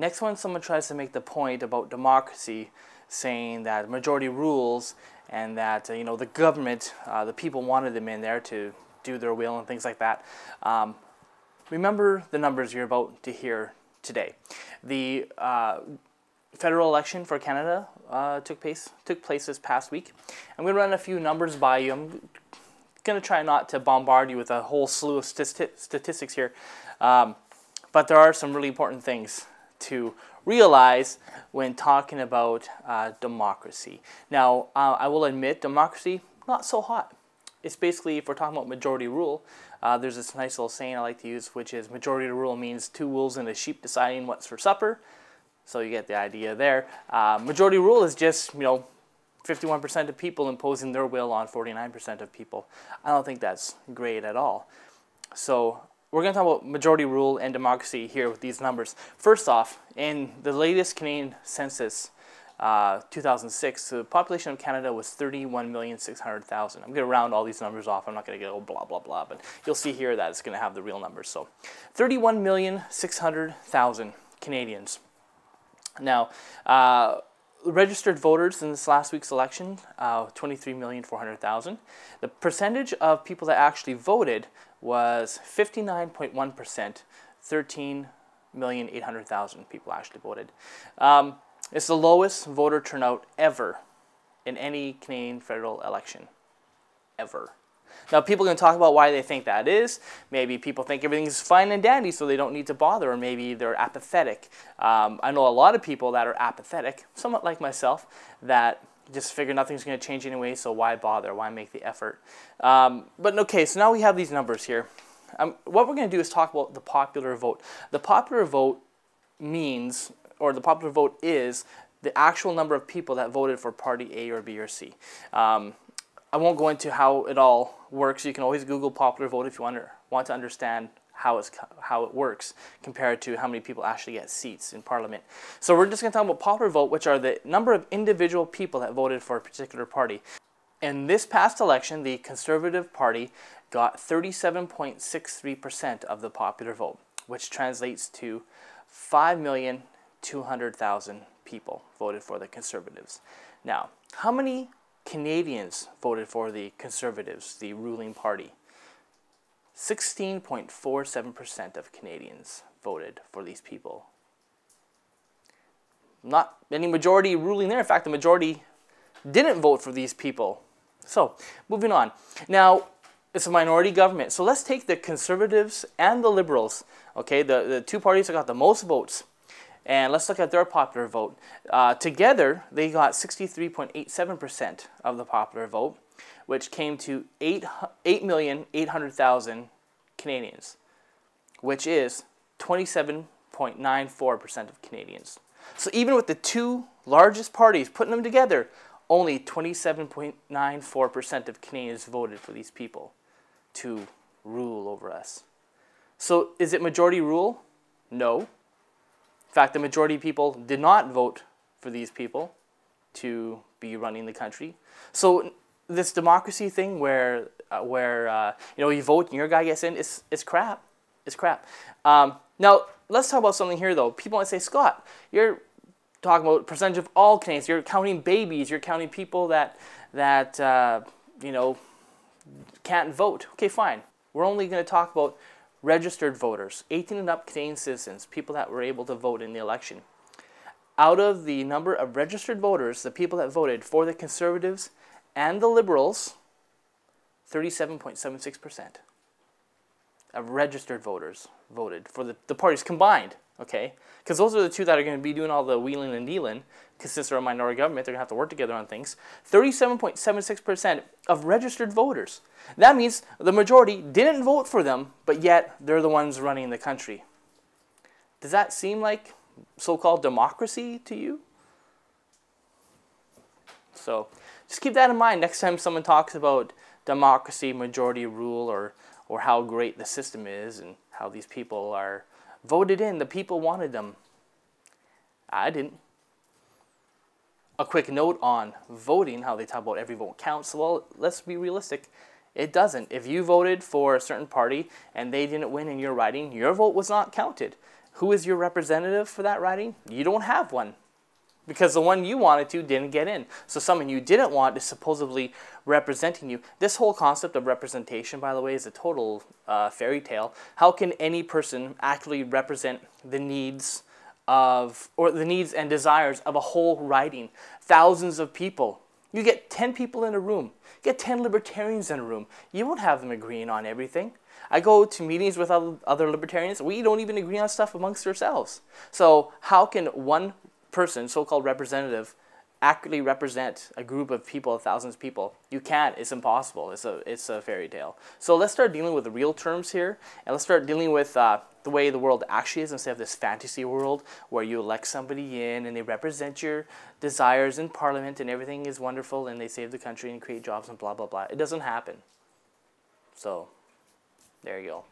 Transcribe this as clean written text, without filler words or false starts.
Next one, someone tries to make the point about democracy, saying that majority rules and that the government, the people wanted them in there to do their will and things like that. Remember the numbers you're about to hear today. The federal election for Canada took place this past week. I'm going to run a few numbers by you. I'm going to try not to bombard you with a whole slew of statistics here, but there are some really important things to realize when talking about democracy. Now, I will admit, democracy, not so hot. It's basically, if we're talking about majority rule, there's this nice little saying I like to use, which is majority rule means 2 wolves and a sheep deciding what's for supper. So you get the idea there. Majority rule is just, 51% of people imposing their will on 49% of people. I don't think that's great at all. So we're going to talk about majority rule and democracy here with these numbers. First off, in the latest Canadian census, 2006, the population of Canada was 31,600,000. I'm going to round all these numbers off. I'm not going to get all blah, blah, blah, but you'll see here that it's going to have the real numbers. So 31,600,000 Canadians. Now, registered voters in this last week's election, 23,400,000. The percentage of people that actually voted was 59.1%, 13,800,000 people actually voted. It's the lowest voter turnout ever in any Canadian federal election, ever. Now, people can talk about why they think that is. Maybe people think everything's fine and dandy, so they don't need to bother, or maybe they're apathetic. I know a lot of people that are apathetic, somewhat like myself, that just figure nothing's going to change anyway, so why bother? Why make the effort? But okay, so now we have these numbers here. What we're going to do is talk about the popular vote. The popular vote means, or the popular vote is, the actual number of people that voted for party A or B or C. I won't go into how it all works. You can always Google popular vote if you want to understand how it works compared to how many people actually get seats in Parliament. So we're just going to talk about popular vote, which are the number of individual people that voted for a particular party. In this past election, the Conservative Party got 37.63% of the popular vote, which translates to 5,200,000 people voted for the Conservatives. Now, how many Canadians voted for the Conservatives, the ruling party? 16.47% of Canadians voted for these people. Not any majority ruling there. In fact, the majority didn't vote for these people. So, moving on. Now, it's a minority government. So let's take the Conservatives and the Liberals, okay, the two parties that got the most votes. And let's look at their popular vote. Together, they got 63.87% of the popular vote, which came to 8,800,000 Canadians, which is 27.94% of Canadians. So even with the two largest parties, putting them together, only 27.94% of Canadians voted for these people to rule over us. So is it majority rule? No. In fact, the majority of people did not vote for these people to be running the country. So this democracy thing where you vote and your guy gets in, it's crap. It's crap. Now, let's talk about something here, though. People might say, Scott, you're talking about percentage of all Canadians. You're counting babies. You're counting people that can't vote. Okay, fine. We're only going to talk about registered voters, 18 and up Canadian citizens, people that were able to vote in the election. Out of the number of registered voters, the people that voted for the Conservatives and the Liberals, 37.76% of registered voters voted for the parties combined, okay? Because those are the two that are going to be doing all the wheeling and dealing, because since they're a minority government, they're going to have to work together on things. 37.76% of registered voters. That means the majority didn't vote for them, but yet they're the ones running the country. Does that seem like so-called democracy to you? So just keep that in mind next time someone talks about democracy, majority rule, or how great the system is and how these people are voted in. The people wanted them. I didn't. A quick note on voting, how they talk about every vote counts. Well, let's be realistic. It doesn't. If you voted for a certain party and they didn't win in your riding, your vote was not counted. Who is your representative for that riding? You don't have one, because the one you wanted to didn't get in. So someone you didn't want is supposedly representing you. This whole concept of representation, by the way, is a total fairy tale. How can any person actually represent the needs or the needs and desires of a whole riding? Thousands of people. You get 10 people in a room. You get 10 libertarians in a room. You won't have them agreeing on everything. I go to meetings with other libertarians. We don't even agree on stuff amongst ourselves. So how can one person, so-called representative, accurately represent a group of people, thousands of people? You can't. It's impossible. It's a fairy tale. So let's start dealing with the real terms here, and let's start dealing with the way the world actually is, instead of this fantasy world where you elect somebody in and they represent your desires in Parliament and everything is wonderful and they save the country and create jobs and blah, blah, blah. It doesn't happen. So there you go.